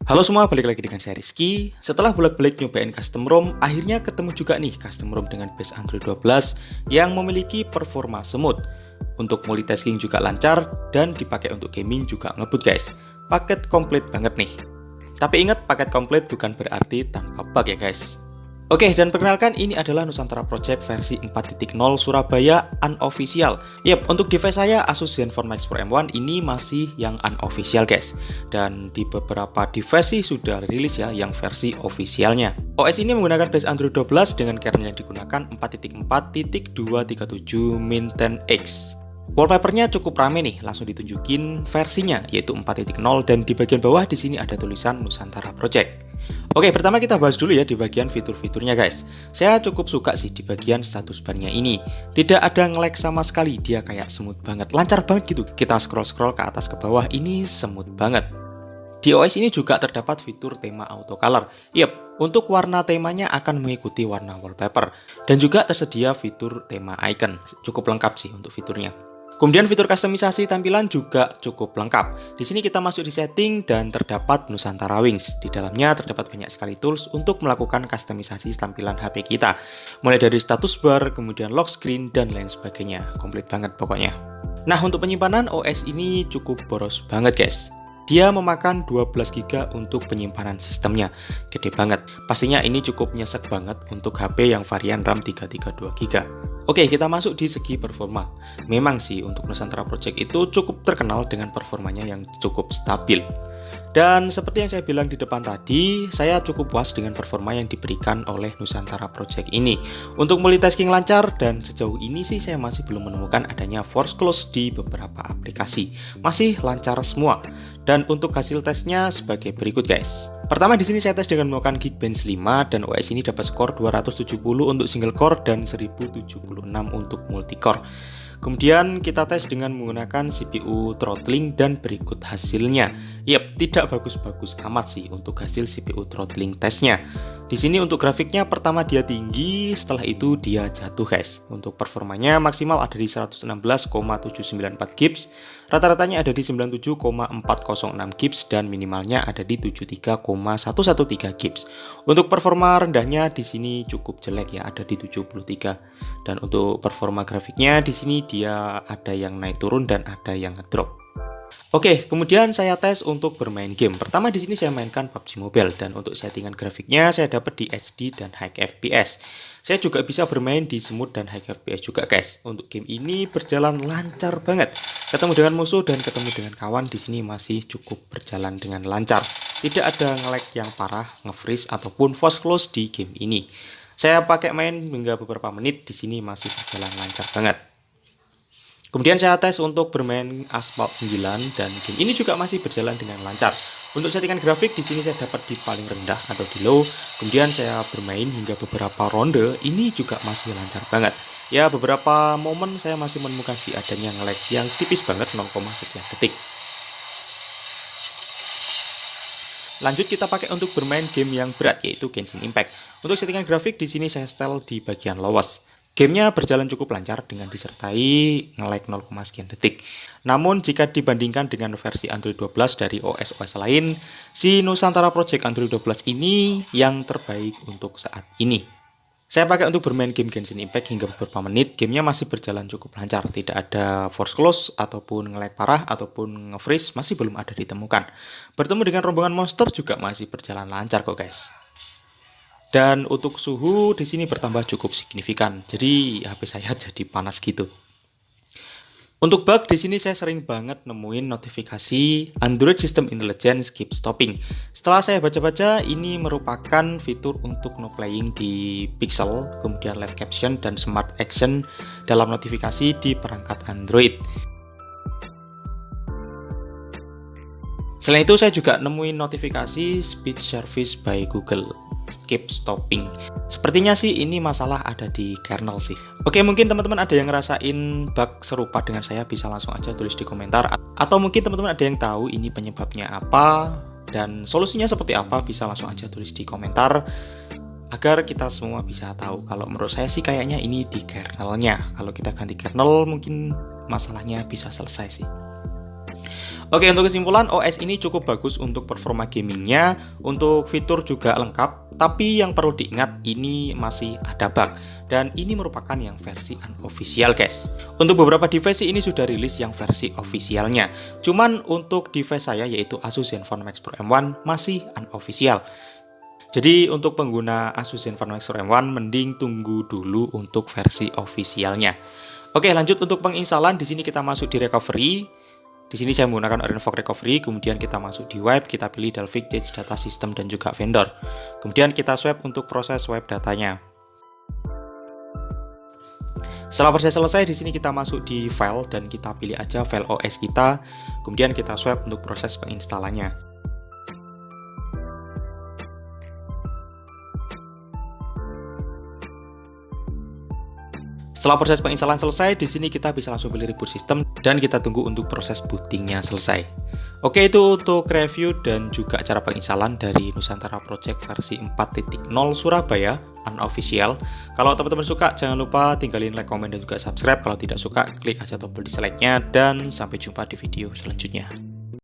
Halo semua, balik lagi dengan saya Rizky. Setelah bolak-balik nyobain custom ROM, akhirnya ketemu juga nih custom ROM dengan base Android 12 yang memiliki performa smooth. Untuk multitasking juga lancar dan dipakai untuk gaming juga ngebut guys. Paket komplit banget nih. Tapi ingat, paket komplit bukan berarti tanpa bug ya guys. Oke, dan perkenalkan, ini adalah Nusantara Project versi 4.0 Surabaya unofficial. Yap, untuk device saya Asus Zenfone Max Pro M1 ini masih yang unofficial guys. Dan di beberapa device sih sudah rilis ya yang versi officialnya. OS ini menggunakan base Android 12 dengan kernel yang digunakan 4.4.237 Min 10X. Wallpapernya cukup rame nih, langsung ditunjukin versinya yaitu 4.0 dan di bagian bawah di sini ada tulisan Nusantara Project. Oke, pertama kita bahas dulu ya di bagian fitur-fiturnya guys. Saya cukup suka sih di bagian status barnya ini. Tidak ada nge-lag sama sekali, dia kayak smooth banget, lancar banget gitu. Kita scroll-scroll ke atas ke bawah, ini smooth banget. Di OS ini juga terdapat fitur tema auto color. Yap, untuk warna temanya akan mengikuti warna wallpaper. Dan juga tersedia fitur tema icon. Cukup lengkap sih untuk fiturnya. Kemudian fitur kustomisasi tampilan juga cukup lengkap. Di sini kita masuk di setting dan terdapat Nusantara Wings. Di dalamnya terdapat banyak sekali tools untuk melakukan kustomisasi tampilan HP kita. Mulai dari status bar, kemudian lock screen, dan lain sebagainya. Komplit banget pokoknya. Nah, untuk penyimpanan OS ini cukup boros banget guys. Dia memakan 12 GB untuk penyimpanan sistemnya. Gede banget. Pastinya ini cukup nyesek banget untuk HP yang varian RAM 332 GB. Oke, kita masuk di segi performa. Memang sih untuk Nusantara Project itu cukup terkenal dengan performanya yang cukup stabil. Dan seperti yang saya bilang di depan tadi, saya cukup puas dengan performa yang diberikan oleh Nusantara Project ini. Untuk multitasking lancar dan sejauh ini sih saya masih belum menemukan adanya force close di beberapa aplikasi. Masih lancar semua. Dan untuk hasil tesnya sebagai berikut guys. Pertama di sini saya tes dengan menggunakan Geekbench 5 dan OS ini dapat skor 270 untuk single core dan 1076 untuk multicore. Kemudian kita tes dengan menggunakan CPU throttling dan berikut hasilnya. Yap, tidak bagus-bagus amat sih untuk hasil CPU throttling tesnya. Di sini untuk grafiknya pertama dia tinggi, setelah itu dia jatuh guys. Untuk performanya maksimal ada di 116,794 GB, rata-ratanya ada di 97,406 GB dan minimalnya ada di 73,113 GB. Untuk performa rendahnya di sini cukup jelek ya, ada di 73. Dan untuk performa grafiknya di sini dia ada yang naik turun dan ada yang ngedrop. Oke, kemudian saya tes untuk bermain game. Pertama di sini saya mainkan PUBG Mobile dan untuk settingan grafiknya saya dapat di HD dan High FPS. Saya juga bisa bermain di smooth dan High FPS juga guys. Untuk game ini berjalan lancar banget. Ketemu dengan musuh dan ketemu dengan kawan di sini masih cukup berjalan dengan lancar. Tidak ada nge-lag yang parah, nge-freeze ataupun force close di game ini. Saya pakai main hingga beberapa menit di sini masih berjalan lancar banget. Kemudian saya tes untuk bermain Asphalt 9 dan game ini juga masih berjalan dengan lancar. Untuk settingan grafik di sini saya dapat di paling rendah atau di low. Kemudian saya bermain hingga beberapa ronde, ini juga masih lancar banget. Ya, beberapa momen saya masih menemukan si adanya nge-lag yang tipis banget 0, sekian detik. Lanjut kita pakai untuk bermain game yang berat yaitu Genshin Impact. Untuk settingan grafik di sini saya setel di bagian lowest. Gamenya berjalan cukup lancar dengan disertai nge-lag 0, sekian detik. Namun jika dibandingkan dengan versi Android 12 dari OS lain, si Nusantara Project Android 12 ini yang terbaik untuk saat ini. Saya pakai untuk bermain game Genshin Impact hingga beberapa menit, gamenya masih berjalan cukup lancar. Tidak ada force close ataupun nge-lag parah ataupun nge-freeze, masih belum ada ditemukan. Bertemu dengan rombongan monster juga masih berjalan lancar kok guys. Dan untuk suhu di sini bertambah cukup signifikan. Jadi HP saya jadi panas gitu. Untuk bug di sini saya sering banget nemuin notifikasi Android System Intelligence Keep Stopping. Setelah saya baca-baca, ini merupakan fitur untuk no playing di Pixel, kemudian live caption dan smart action dalam notifikasi di perangkat Android. Selain itu saya juga nemuin notifikasi Speech Service by Google Keep Stopping. Sepertinya sih ini masalah ada di kernel sih. Oke, mungkin teman-teman ada yang ngerasain bug serupa dengan saya, bisa langsung aja tulis di komentar. Atau mungkin teman-teman ada yang tahu ini penyebabnya apa dan solusinya seperti apa, bisa langsung aja tulis di komentar agar kita semua bisa tahu. Kalau menurut saya sih kayaknya ini di kernelnya. Kalau kita ganti kernel mungkin masalahnya bisa selesai sih. Oke, untuk kesimpulan, OS ini cukup bagus untuk performa gamingnya, untuk fitur juga lengkap, tapi yang perlu diingat ini masih ada bug, dan ini merupakan yang versi unofficial guys. Untuk beberapa device ini sudah rilis yang versi officialnya, cuman untuk device saya yaitu Asus Zenfone Max Pro M1 masih unofficial. Jadi untuk pengguna Asus Zenfone Max Pro M1 mending tunggu dulu untuk versi officialnya. Oke, lanjut untuk penginstalan. Di sini kita masuk di recovery. Di sini saya menggunakan OrionVox Recovery, kemudian kita masuk di web, kita pilih Dalvik, Edge, Data System, dan juga vendor. Kemudian kita swipe untuk proses web datanya. Setelah proses selesai, di sini kita masuk di file dan kita pilih aja file OS kita. Kemudian kita swipe untuk proses penginstalannya. Setelah proses penginstalan selesai, di sini kita bisa langsung pilih reboot system dan kita tunggu untuk proses bootingnya selesai. Oke, itu untuk review dan juga cara penginstalan dari Nusantara Project versi 4.0 Surabaya unofficial. Kalau teman-teman suka, jangan lupa tinggalin like, komen, dan juga subscribe. Kalau tidak suka, klik aja tombol dislike-nya dan sampai jumpa di video selanjutnya.